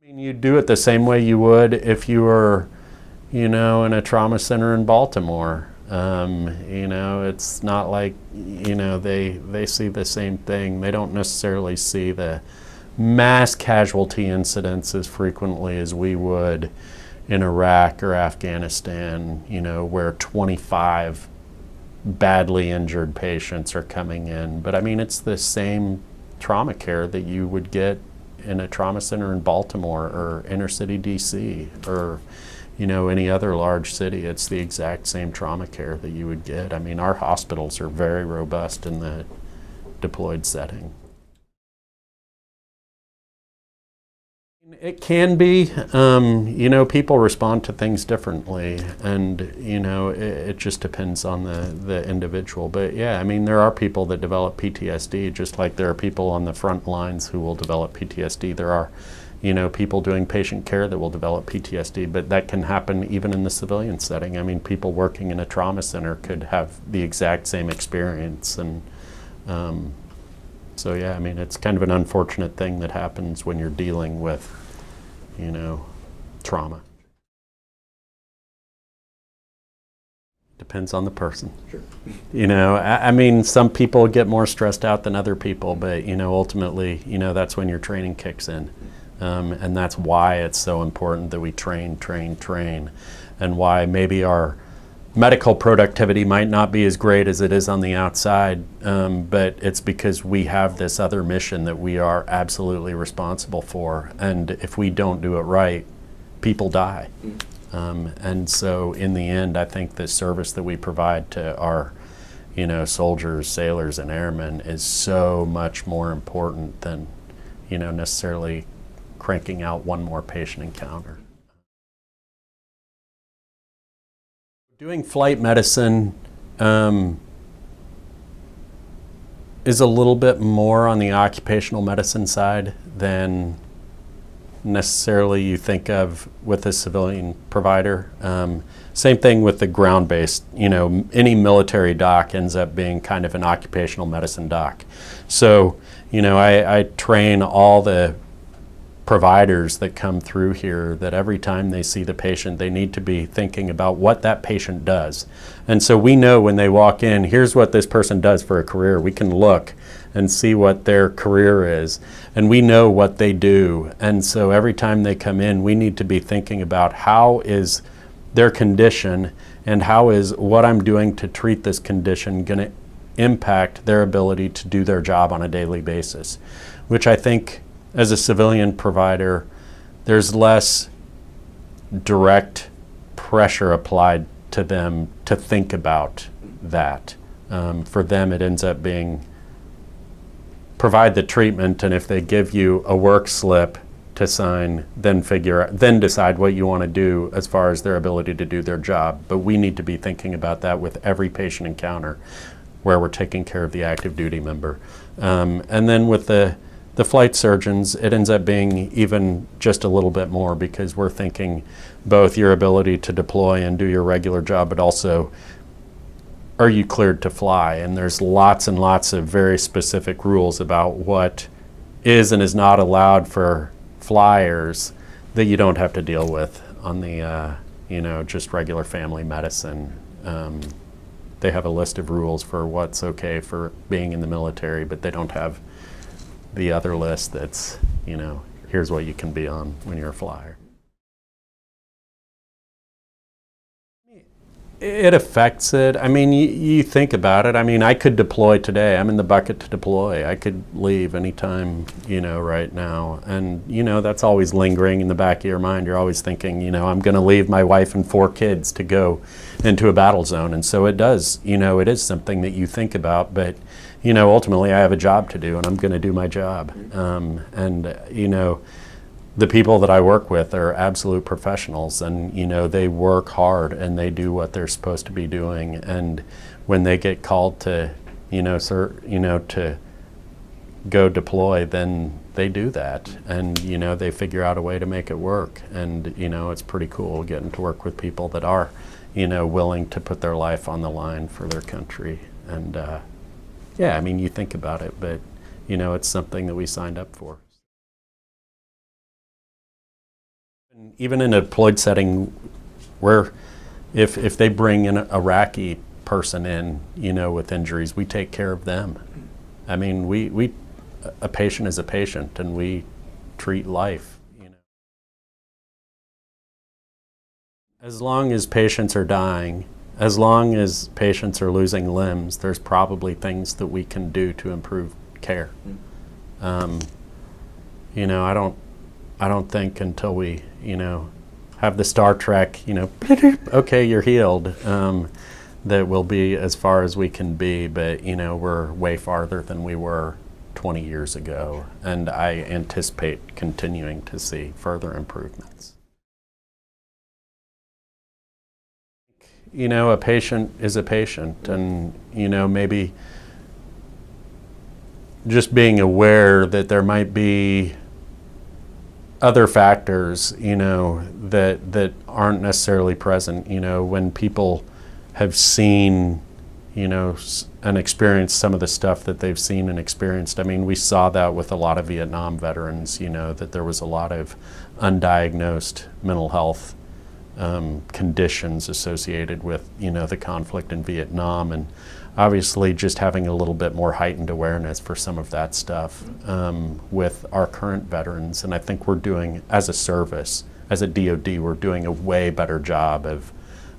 I mean, you do it the same way you would if you were, in a trauma center in Baltimore. It's not like, they see the same thing. They don't necessarily see the mass casualty incidents as frequently as we would in Iraq or Afghanistan, where 25 badly injured patients are coming in. But I mean, it's the same trauma care that you would get in a trauma center in Baltimore or inner city DC or any other large city. It's the exact same trauma care that you would get. I mean, our hospitals are very robust in the deployed setting. It can be, people respond to things differently, and it just depends on the individual. But yeah, I mean, there are people that develop PTSD, just like there are people on the front lines who will develop PTSD. There are, people doing patient care that will develop PTSD, but that can happen even in the civilian setting. I mean, people working in a trauma center could have the exact same experience, and so yeah, I mean, it's kind of an unfortunate thing that happens when you're dealing with, trauma. Depends on the person. Sure. I mean, some people get more stressed out than other people, but ultimately, that's when your training kicks in. And that's why it's so important that we train, and why maybe our medical productivity might not be as great as it is on the outside, but it's because we have this other mission that we are absolutely responsible for, and if we don't do it right, people die. And so in the end, I think the service that we provide to our soldiers, sailors, and airmen is so much more important than necessarily cranking out one more patient encounter. Doing flight medicine is a little bit more on the occupational medicine side than necessarily you think of with a civilian provider. Same thing with the ground-based, any military doc ends up being kind of an occupational medicine doc. So, I train all the providers that come through here that every time they see the patient, they need to be thinking about what that patient does. And so we know when they walk in, here's what this person does for a career. We can look and see what their career is, and we know what they do. And so every time they come in, we need to be thinking about how is their condition and how is what I'm doing to treat this condition going to impact their ability to do their job on a daily basis, which I think as a civilian provider, there's less direct pressure applied to them to think about that. For them, it ends up being provide the treatment, and if they give you a work slip to sign, then decide what you want to do as far as their ability to do their job. But we need to be thinking about that with every patient encounter where we're taking care of the active duty member. And then with the flight surgeons, it ends up being even just a little bit more, because we're thinking both your ability to deploy and do your regular job, but also, are you cleared to fly? And there's lots and lots of very specific rules about what is and is not allowed for flyers that you don't have to deal with on the, just regular family medicine. They have a list of rules for what's okay for being in the military, but they don't have the other list that's, here's what you can be on when you're a flyer. It affects it. I mean, you think about it. I mean, I could deploy today. I'm in the bucket to deploy. I could leave anytime, right now. And, that's always lingering in the back of your mind. You're always thinking, I'm going to leave my wife and 4 kids to go into a battle zone. And so it does, it is something that you think about. But, ultimately I have a job to do, and I'm going to do my job. The people that I work with are absolute professionals, and they work hard and they do what they're supposed to be doing. And when they get called to, to go deploy, then they do that, and they figure out a way to make it work. And it's pretty cool getting to work with people that are, willing to put their life on the line for their country. And yeah, I mean, you think about it, but it's something that we signed up for. Even in a deployed setting, where if they bring an Iraqi person in, with injuries, we take care of them. I mean, a patient is a patient, and we treat life. As long as patients are dying, as long as patients are losing limbs, there's probably things that we can do to improve care. I don't think until we, have the Star Trek, okay, you're healed, that we'll be as far as we can be, but, we're way farther than we were 20 years ago, and I anticipate continuing to see further improvements. A patient is a patient, and, maybe just being aware that there might be other factors, that aren't necessarily present, when people have seen, and experienced some of the stuff that they've seen and experienced. I mean, we saw that with a lot of Vietnam veterans, that there was a lot of undiagnosed mental health conditions associated with, the conflict in Vietnam, and obviously just having a little bit more heightened awareness for some of that stuff with our current veterans. And I think we're doing, as a service, as a DoD, we're doing a way better job of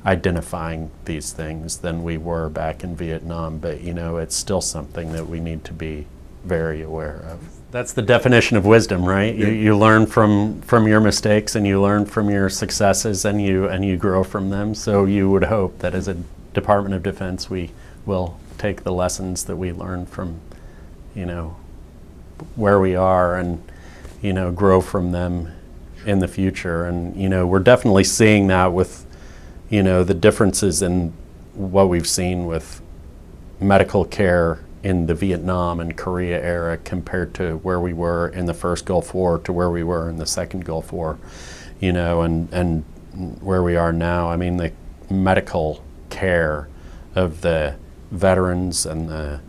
identifying these things than we were back in Vietnam. But, it's still something that we need to be very aware of. That's the definition of wisdom, right? Yeah. You learn from your mistakes, and you learn from your successes, and you grow from them. So you would hope that as a Department of Defense, we will take the lessons that we learn from, where we are, and, grow from them in the future. And, we're definitely seeing that with, the differences in what we've seen with medical care in the Vietnam and Korea era compared to where we were in the first Gulf War to where we were in the second Gulf War, and where we are now. I mean, the medical care of the veterans and the,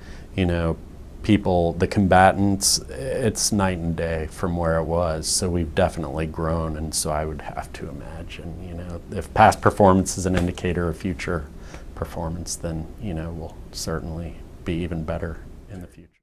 people, the combatants, it's night and day from where it was. So we've definitely grown, and so I would have to imagine, if past performance is an indicator of future performance, then, we'll certainly be even better in the future.